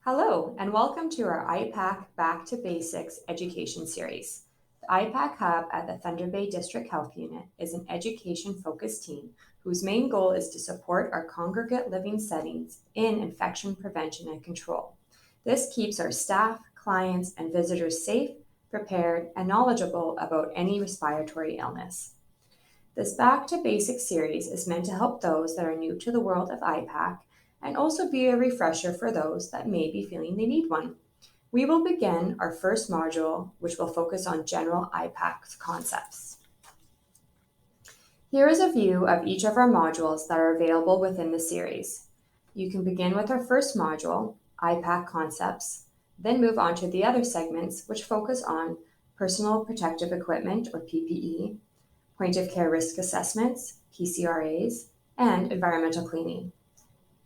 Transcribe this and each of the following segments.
Hello, and welcome to our IPAC Back to Basics education series. The IPAC Hub at the Thunder Bay District Health Unit is an education-focused team whose main goal is to support our congregate living settings in infection prevention and control. This keeps our staff, clients, and visitors safe, prepared, and knowledgeable about any respiratory illness. This Back to Basics series is meant to help those that are new to the world of IPAC and also be a refresher for those that may be feeling they need one. We will begin our first module, which will focus on general IPAC concepts. Here is a view of each of our modules that are available within the series. You can begin with our first module, IPAC concepts, then move on to the other segments which focus on personal protective equipment or PPE, point of care risk assessments, PCRAs, and environmental cleaning.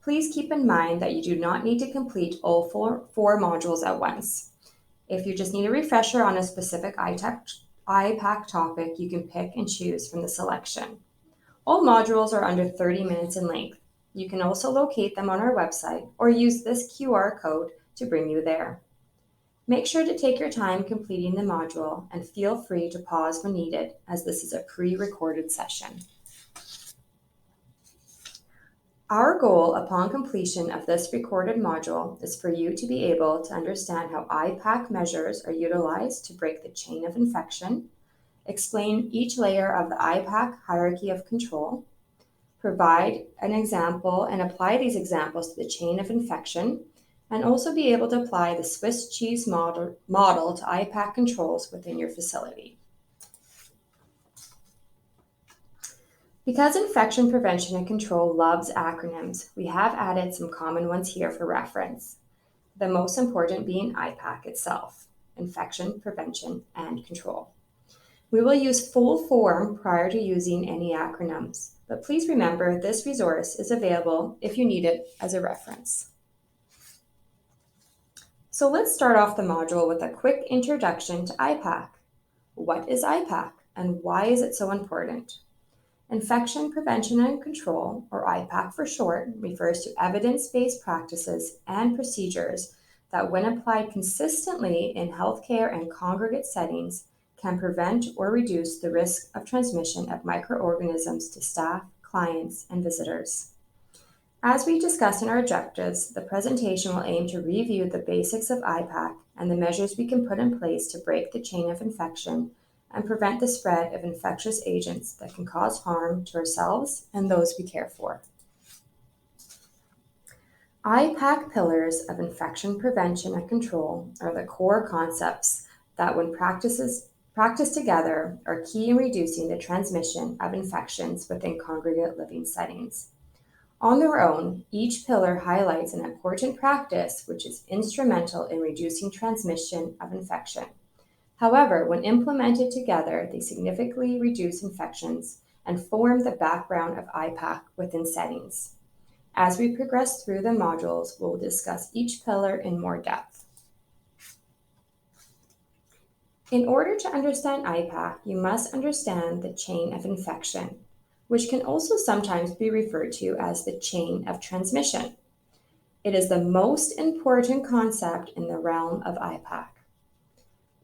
Please keep in mind that you do not need to complete all four modules at once. If you just need a refresher on a specific IPAC topic, you can pick and choose from the selection. All modules are under 30 minutes in length. You can also locate them on our website or use this QR code to bring you there. Make sure to take your time completing the module and feel free to pause when needed, as this is a pre-recorded session. Our goal upon completion of this recorded module is for you to be able to understand how IPAC measures are utilized to break the chain of infection, explain each layer of the IPAC hierarchy of control, provide an example and apply these examples to the chain of infection, and also be able to apply the Swiss cheese model to IPAC controls within your facility. Because infection prevention and control loves acronyms, we have added some common ones here for reference. The most important being IPAC itself, infection prevention and control. We will use full form prior to using any acronyms, but please remember this resource is available if you need it as a reference. So let's start off the module with a quick introduction to IPAC. What is IPAC and why is it so important? Infection prevention and control, or IPAC for short, refers to evidence-based practices and procedures that, when applied consistently in healthcare and congregate settings, can prevent or reduce the risk of transmission of microorganisms to staff, clients, and visitors. As we discussed in our objectives, the presentation will aim to review the basics of IPAC and the measures we can put in place to break the chain of infection and prevent the spread of infectious agents that can cause harm to ourselves and those we care for. IPAC pillars of infection prevention and control are the core concepts that, when practiced together, are key in reducing the transmission of infections within congregate living settings. On their own, each pillar highlights an important practice which is instrumental in reducing transmission of infection. However, when implemented together, they significantly reduce infections and form the background of IPAC within settings. As we progress through the modules, we'll discuss each pillar in more depth. In order to understand IPAC, you must understand the chain of infection, which can also sometimes be referred to as the chain of transmission. It is the most important concept in the realm of IPAC.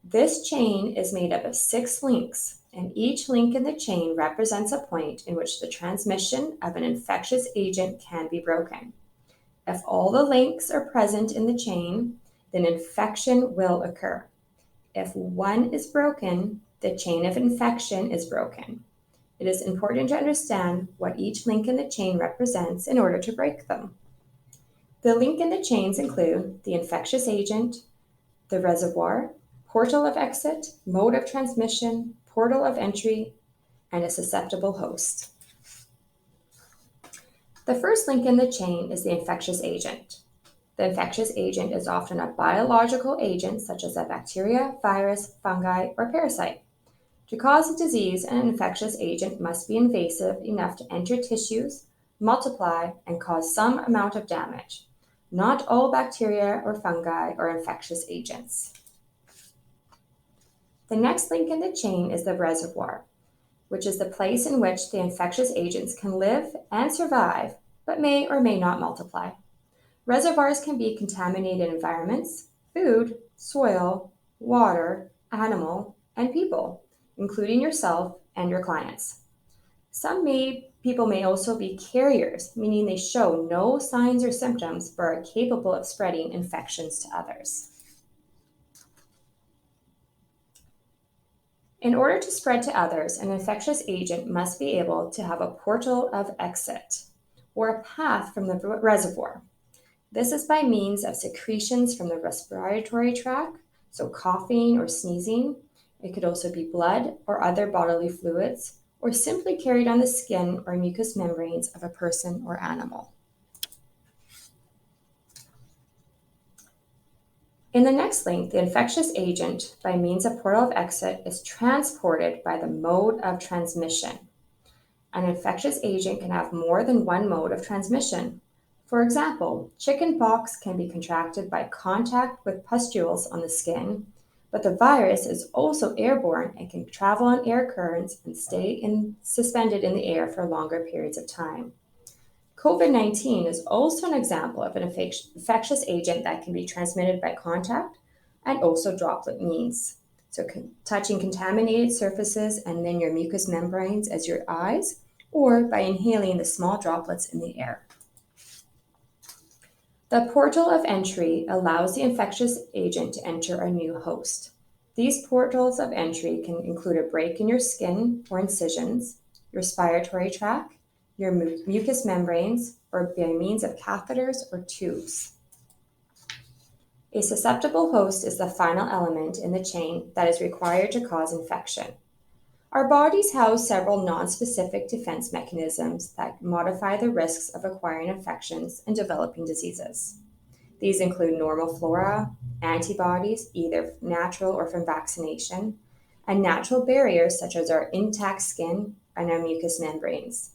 This chain is made up of 6 links, and each link in the chain represents a point in which the transmission of an infectious agent can be broken. If all the links are present in the chain, then infection will occur. If one is broken, the chain of infection is broken. It is important to understand what each link in the chain represents in order to break them. The link in the chains include the infectious agent, the reservoir, portal of exit, mode of transmission, portal of entry, and a susceptible host. The first link in the chain is the infectious agent. The infectious agent is often a biological agent such as a bacteria, virus, fungi, or parasite. To cause a disease, an infectious agent must be invasive enough to enter tissues, multiply, and cause some amount of damage. Not all bacteria or fungi are infectious agents. The next link in the chain is the reservoir, which is the place in which the infectious agents can live and survive, but may or may not multiply. Reservoirs can be contaminated environments, food, soil, water, animal, and people, including yourself and your clients. People may also be carriers, meaning they show no signs or symptoms but are capable of spreading infections to others. In order to spread to others, an infectious agent must be able to have a portal of exit, or a path from the reservoir. This is by means of secretions from the respiratory tract, so coughing or sneezing. It could also be blood or other bodily fluids, or simply carried on the skin or mucous membranes of a person or animal. In the next link, the infectious agent, by means of portal of exit, is transported by the mode of transmission. An infectious agent can have more than one mode of transmission. For example, chickenpox can be contracted by contact with pustules on the skin, but the virus is also airborne and can travel on air currents and stay suspended in the air for longer periods of time. COVID-19 is also an example of an infectious agent that can be transmitted by contact and also droplet means. So touching contaminated surfaces and then your mucous membranes as your eyes, or by inhaling the small droplets in the air. The portal of entry allows the infectious agent to enter a new host. These portals of entry can include a break in your skin or incisions, your respiratory tract, your mucous membranes, or by means of catheters or tubes. A susceptible host is the final element in the chain that is required to cause infection. Our bodies house several non-specific defense mechanisms that modify the risks of acquiring infections and developing diseases. These include normal flora, antibodies, either natural or from vaccination, and natural barriers such as our intact skin and our mucous membranes.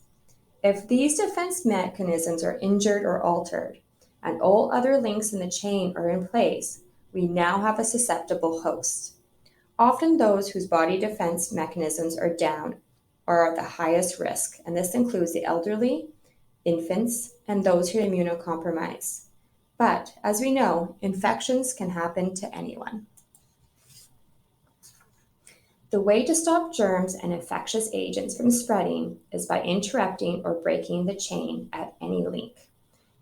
If these defense mechanisms are injured or altered, and all other links in the chain are in place, we now have a susceptible host. Often those whose body defense mechanisms are down are at the highest risk, and this includes the elderly, infants, and those who are immunocompromised. But as we know, infections can happen to anyone. The way to stop germs and infectious agents from spreading is by interrupting or breaking the chain at any link.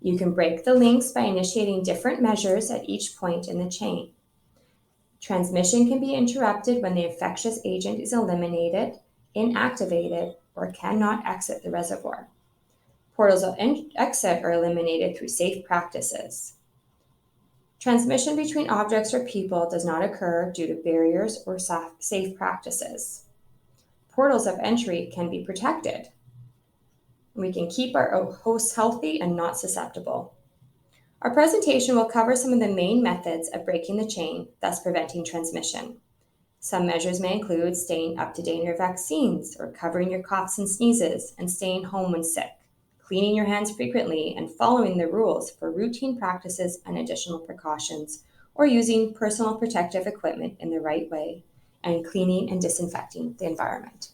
You can break the links by initiating different measures at each point in the chain. Transmission can be interrupted when the infectious agent is eliminated, inactivated, or cannot exit the reservoir. Portals of exit are eliminated through safe practices. Transmission between objects or people does not occur due to barriers or safe practices. Portals of entry can be protected. We can keep our hosts healthy and not susceptible. Our presentation will cover some of the main methods of breaking the chain, thus preventing transmission. Some measures may include staying up to date on your vaccines, or covering your coughs and sneezes, and staying home when sick, cleaning your hands frequently, and following the rules for routine practices and additional precautions, or using personal protective equipment in the right way, and cleaning and disinfecting the environment.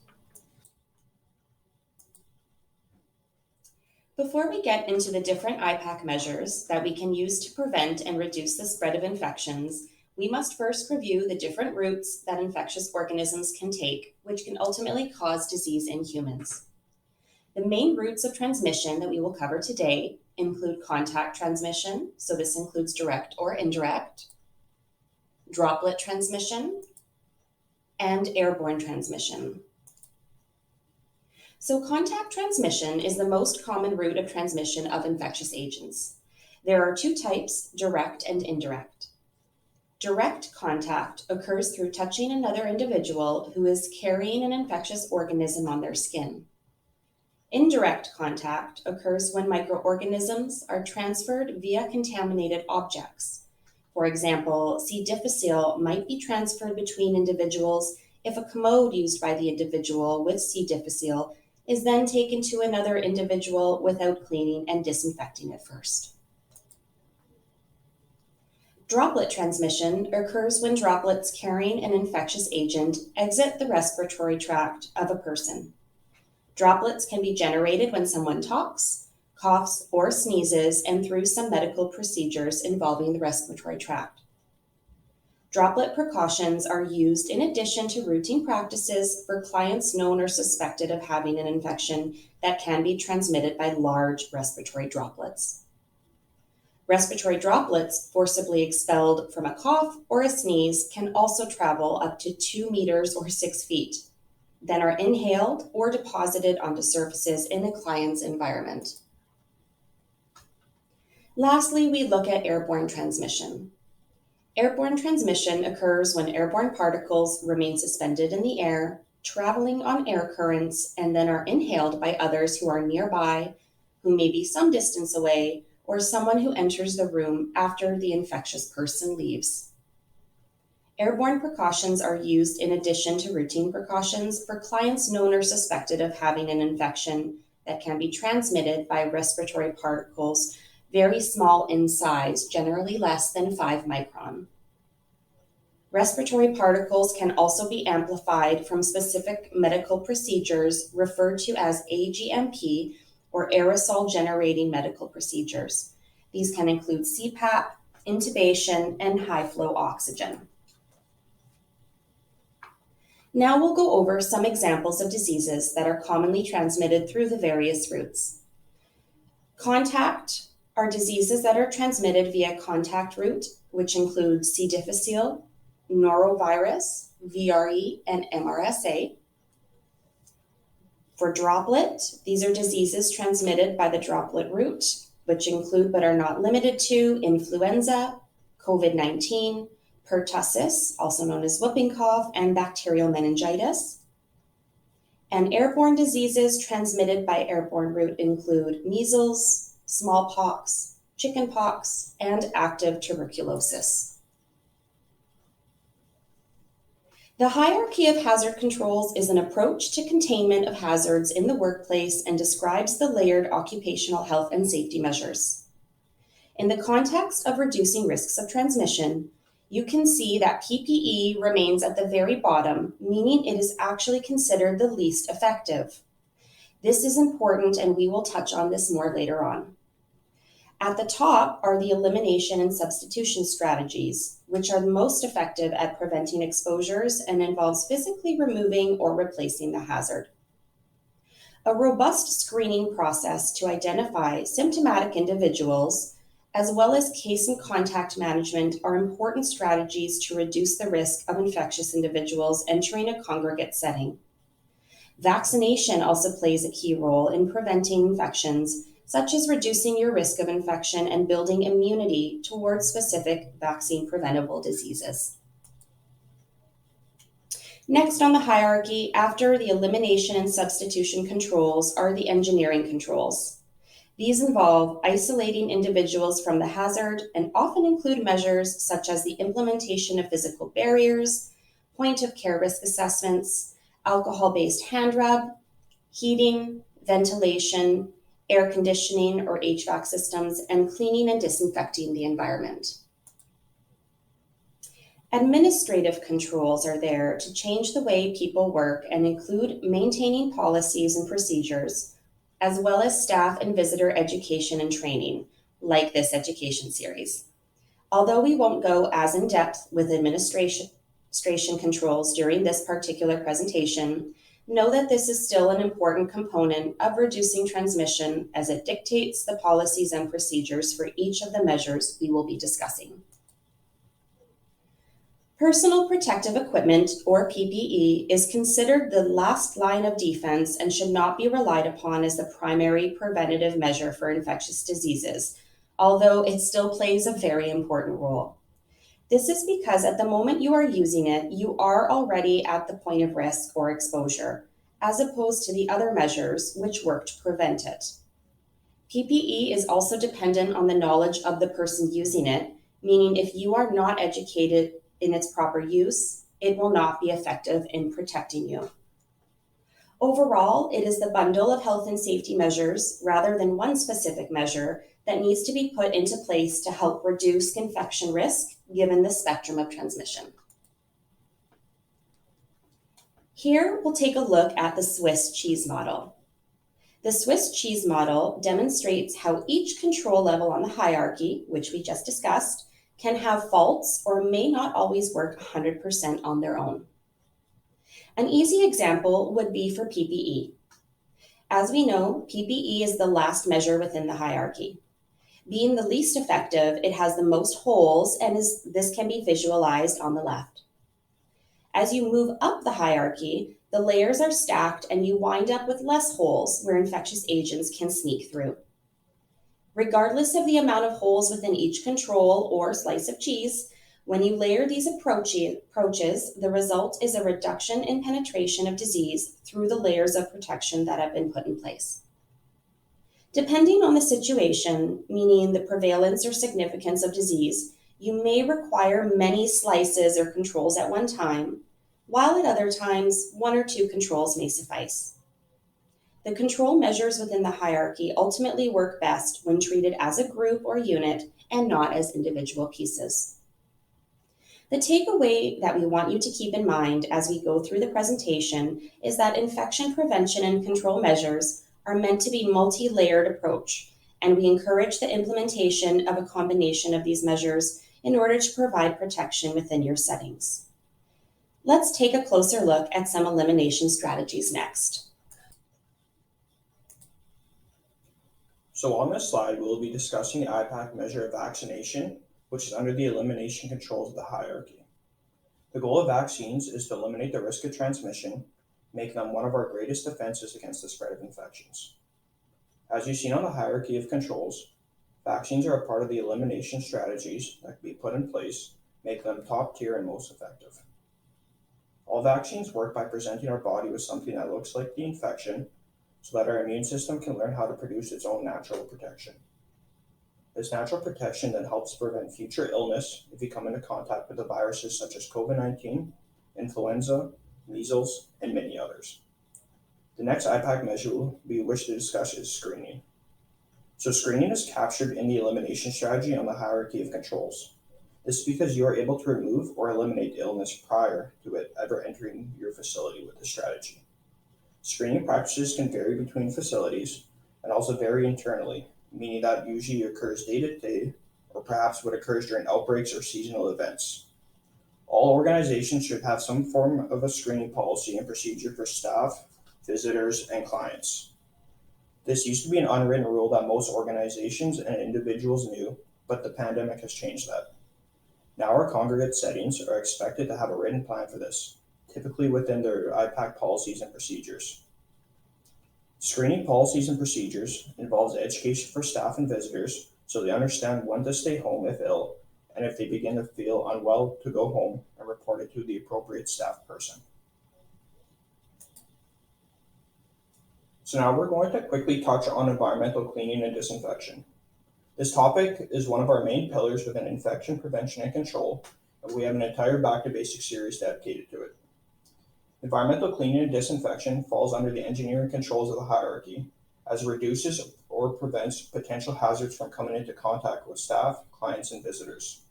Before we get into the different IPAC measures that we can use to prevent and reduce the spread of infections, we must first review the different routes that infectious organisms can take, which can ultimately cause disease in humans. The main routes of transmission that we will cover today include contact transmission, so this includes direct or indirect, droplet transmission, and airborne transmission. So contact transmission is the most common route of transmission of infectious agents. There are two types, direct and indirect. Direct contact occurs through touching another individual who is carrying an infectious organism on their skin. Indirect contact occurs when microorganisms are transferred via contaminated objects. For example, C. difficile might be transferred between individuals if a commode used by the individual with C. difficile is then taken to another individual without cleaning and disinfecting it first. Droplet transmission occurs when droplets carrying an infectious agent exit the respiratory tract of a person. Droplets can be generated when someone talks, coughs or sneezes, and through some medical procedures involving the respiratory tract. Droplet precautions are used in addition to routine practices for clients known or suspected of having an infection that can be transmitted by large respiratory droplets. Respiratory droplets forcibly expelled from a cough or a sneeze can also travel up to 2 meters or 6 feet, then are inhaled or deposited onto surfaces in a client's environment. Lastly, we look at airborne transmission. Airborne transmission occurs when airborne particles remain suspended in the air, traveling on air currents, and then are inhaled by others who are nearby, who may be some distance away, or someone who enters the room after the infectious person leaves. Airborne precautions are used in addition to routine precautions for clients known or suspected of having an infection that can be transmitted by respiratory particles very small in size, generally less than 5 micron. Respiratory particles can also be amplified from specific medical procedures referred to as AGMP, or aerosol generating medical procedures. These can include CPAP, intubation, and high flow oxygen. Now we'll go over some examples of diseases that are commonly transmitted through the various routes. Contact are diseases that are transmitted via contact route, which include C. difficile, norovirus, VRE, and MRSA. For droplet, these are diseases transmitted by the droplet route, which include but are not limited to influenza, COVID-19, pertussis, also known as whooping cough, and bacterial meningitis. And airborne diseases transmitted by airborne route include measles, smallpox, chickenpox, and active tuberculosis. The hierarchy of hazard controls is an approach to containment of hazards in the workplace and describes the layered occupational health and safety measures. In the context of reducing risks of transmission, you can see that PPE remains at the very bottom, meaning it is actually considered the least effective. This is important, and we will touch on this more later on. At the top are the elimination and substitution strategies, which are the most effective at preventing exposures and involves physically removing or replacing the hazard. A robust screening process to identify symptomatic individuals, as well as case and contact management, are important strategies to reduce the risk of infectious individuals entering a congregate setting. Vaccination also plays a key role in preventing infections, such as reducing your risk of infection and building immunity towards specific vaccine-preventable diseases. Next on the hierarchy, after the elimination and substitution controls, are the engineering controls. These involve isolating individuals from the hazard and often include measures such as the implementation of physical barriers, point-of-care risk assessments, alcohol-based hand rub, heating, ventilation, air conditioning or HVAC systems, and cleaning and disinfecting the environment. Administrative controls are there to change the way people work and include maintaining policies and procedures, as well as staff and visitor education and training, like this education series. Although we won't go as in depth with administration controls during this particular presentation, know that this is still an important component of reducing transmission as it dictates the policies and procedures for each of the measures we will be discussing. Personal protective equipment, or PPE, is considered the last line of defense and should not be relied upon as the primary preventative measure for infectious diseases, although it still plays a very important role. This is because at the moment you are using it, you are already at the point of risk or exposure, as opposed to the other measures which work to prevent it. PPE is also dependent on the knowledge of the person using it, meaning if you are not educated in its proper use, it will not be effective in protecting you. Overall, it is the bundle of health and safety measures, rather than one specific measure, that needs to be put into place to help reduce infection risk given the spectrum of transmission. Here, we'll take a look at the Swiss cheese model. The Swiss cheese model demonstrates how each control level on the hierarchy, which we just discussed, can have faults or may not always work 100% on their own. An easy example would be for PPE. As we know, PPE is the last measure within the hierarchy. Being the least effective, it has the most holes, and this can be visualized on the left. As you move up the hierarchy, the layers are stacked and you wind up with less holes where infectious agents can sneak through. Regardless of the amount of holes within each control or slice of cheese, when you layer these approaches, the result is a reduction in penetration of disease through the layers of protection that have been put in place. Depending on the situation, meaning the prevalence or significance of disease, you may require many slices or controls at one time, while at other times, one or two controls may suffice. The control measures within the hierarchy ultimately work best when treated as a group or unit and not as individual pieces. The takeaway that we want you to keep in mind as we go through the presentation is that infection prevention and control measures are meant to be multi-layered approach, and we encourage the implementation of a combination of these measures in order to provide protection within your settings. Let's take a closer look at some elimination strategies next. So on this slide, we'll be discussing the IPAC measure of vaccination, which is under the elimination controls of the hierarchy. The goal of vaccines is to eliminate the risk of transmission, making them one of our greatest defenses against the spread of infections. As you've seen on the hierarchy of controls, vaccines are a part of the elimination strategies that can be put in place, making them top tier and most effective. All vaccines work by presenting our body with something that looks like the infection so that our immune system can learn how to produce its own natural protection. This natural protection then helps prevent future illness if you come into contact with the viruses such as COVID-19, influenza, measles, and many others. The next IPAC measure we wish to discuss is screening. So screening is captured in the elimination strategy on the hierarchy of controls. This is because you are able to remove or eliminate the illness prior to it ever entering your facility with this strategy. Screening practices can vary between facilities and also vary internally, meaning that usually occurs day to day or perhaps what occurs during outbreaks or seasonal events. All organizations should have some form of a screening policy and procedure for staff, visitors, and clients. This used to be an unwritten rule that most organizations and individuals knew, but the pandemic has changed that. Now our congregate settings are expected to have a written plan for this, typically within their IPAC policies and procedures. Screening policies and procedures involves education for staff and visitors so they understand when to stay home if ill, and if they begin to feel unwell to go home and report it to the appropriate staff person. So now we're going to quickly touch on environmental cleaning and disinfection. This topic is one of our main pillars within infection prevention and control, and we have an entire Back to Basics series dedicated to it. Environmental cleaning and disinfection falls under the engineering controls of the hierarchy, as it reduces or prevents potential hazards from coming into contact with staff, clients, and visitors.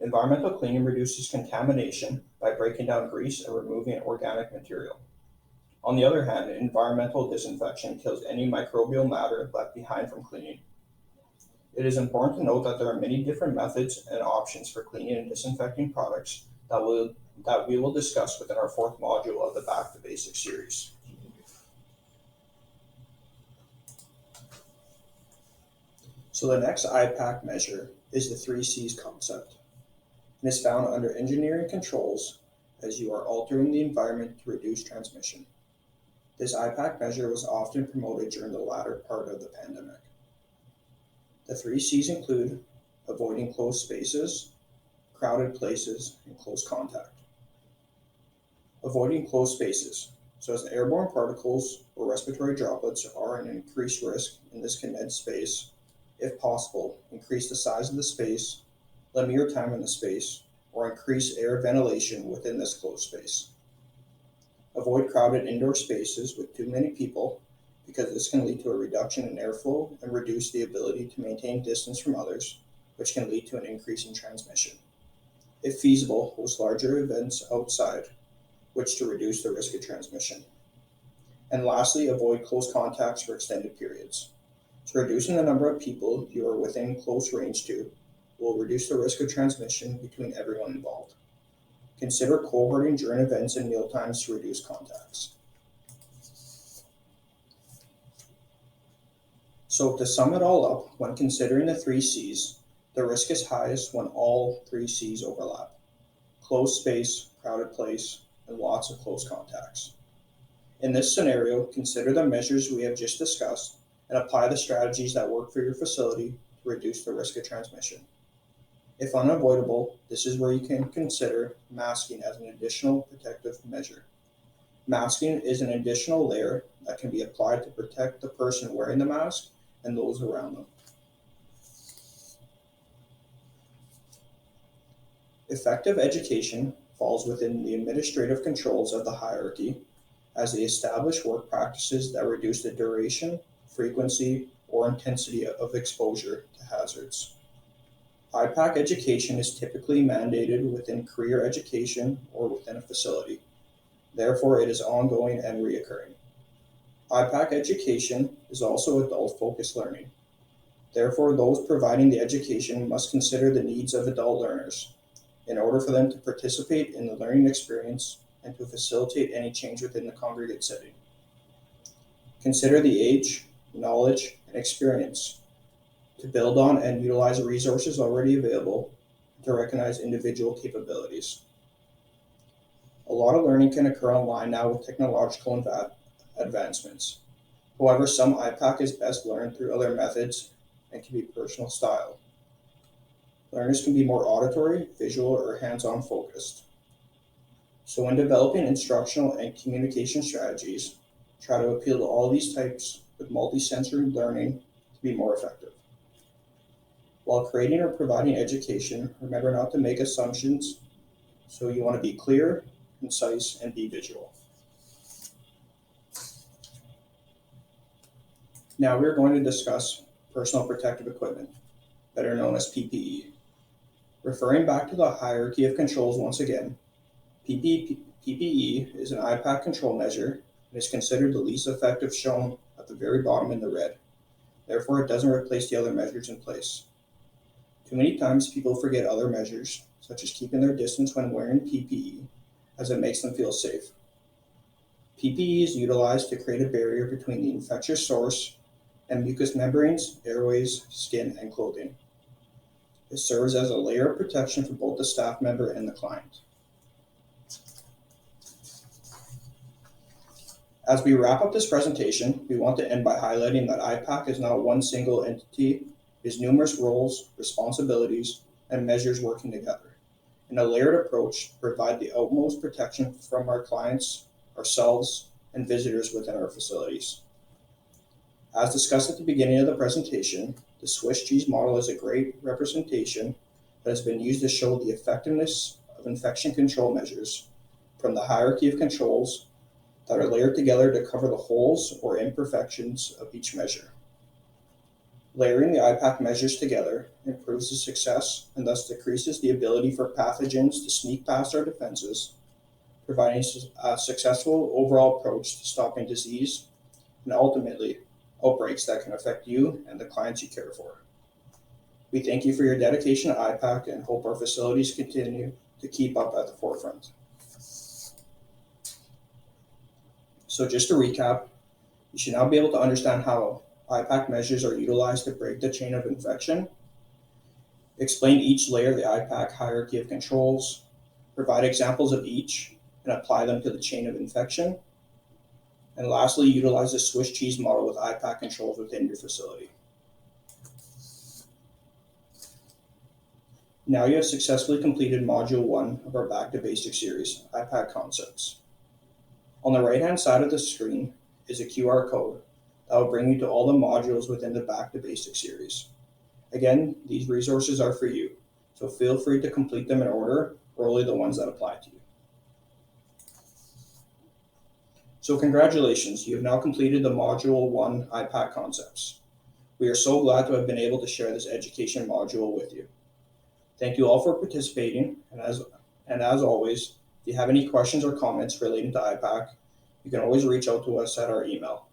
Environmental cleaning reduces contamination by breaking down grease and removing organic material. On the other hand, environmental disinfection kills any microbial matter left behind from cleaning. It is important to note that there are many different methods and options for cleaning and disinfecting products that we will discuss within our fourth module of the Back to Basics series. So the next IPAC measure is the 3 C's concept, and is found under engineering controls as you are altering the environment to reduce transmission. This IPAC measure was often promoted during the latter part of the pandemic. The 3 C's include avoiding closed spaces, crowded places, and close contact. Avoiding closed spaces. So as airborne particles or respiratory droplets are an increased risk in this condensed space, if possible, increase the size of the space, limit your time in the space, or increase air ventilation within this closed space. Avoid crowded indoor spaces with too many people, because this can lead to a reduction in airflow and reduce the ability to maintain distance from others, which can lead to an increase in transmission. If feasible, host larger events outside, which to reduce the risk of transmission. And lastly, avoid close contacts for extended periods. So reducing the number of people you are within close range to will reduce the risk of transmission between everyone involved. Consider cohorting during events and mealtimes to reduce contacts. So to sum it all up, when considering the 3 C's, the risk is highest when all 3 C's overlap: closed space, crowded place, and lots of close contacts. In this scenario, consider the measures we have just discussed and apply the strategies that work for your facility to reduce the risk of transmission. If unavoidable, this is where you can consider masking as an additional protective measure. Masking is an additional layer that can be applied to protect the person wearing the mask and those around them. Effective education falls within the administrative controls of the hierarchy, as they establish work practices that reduce the duration, frequency, or intensity of exposure to hazards. IPAC education is typically mandated within career education or within a facility. Therefore, it is ongoing and reoccurring. IPAC education is also adult-focused learning. Therefore, those providing the education must consider the needs of adult learners in order for them to participate in the learning experience and to facilitate any change within the congregate setting. Consider the age, knowledge, and experience to build on and utilize resources already available to recognize individual capabilities. A lot of learning can occur online now with technological advancements. However, some IPAC is best learned through other methods and can be personal style. Learners can be more auditory, visual, or hands-on focused. So when developing instructional and communication strategies, try to appeal to all these types with multisensory learning to be more effective. While creating or providing education, remember not to make assumptions, so you want to be clear, concise, and be visual. Now we're going to discuss personal protective equipment, better known as PPE. Referring back to the hierarchy of controls once again, PPE is an IPAC control measure and is considered the least effective, shown at the very bottom in the red. Therefore, it doesn't replace the other measures in place. Too many times people forget other measures, such as keeping their distance when wearing PPE, as it makes them feel safe. PPE is utilized to create a barrier between the infectious source and mucous membranes, airways, skin, and clothing. It serves as a layer of protection for both the staff member and the client. As we wrap up this presentation, we want to end by highlighting that IPAC is not one single entity. It is numerous roles, responsibilities, and measures working together in a layered approach to provide the utmost protection from our clients, ourselves, and visitors within our facilities. As discussed at the beginning of the presentation, the Swiss cheese model is a great representation that has been used to show the effectiveness of infection control measures from the hierarchy of controls that are layered together to cover the holes or imperfections of each measure. Layering the IPAC measures together improves the success and thus decreases the ability for pathogens to sneak past our defenses, providing a successful overall approach to stopping disease and ultimately outbreaks that can affect you and the clients you care for. We thank you for your dedication to IPAC and hope our facilities continue to keep up at the forefront. So just to recap, you should now be able to understand how IPAC measures are utilized to break the chain of infection, explain each layer of the IPAC hierarchy of controls, provide examples of each, and apply them to the chain of infection, and lastly, utilize the Swiss cheese model with IPAC controls within your facility. Now you have successfully completed Module 1 of our Back to Basics series, IPAC Concepts. On the right-hand side of the screen is a QR code that will bring you to all the modules within the Back to Basics series. Again, these resources are for you, so feel free to complete them in order, or only the ones that apply to you. So congratulations, you have now completed the Module 1 IPAC Concepts. We are so glad to have been able to share this education module with you. Thank you all for participating, and as always, if you have any questions or comments relating to IPAC, You can always reach out to us at our email.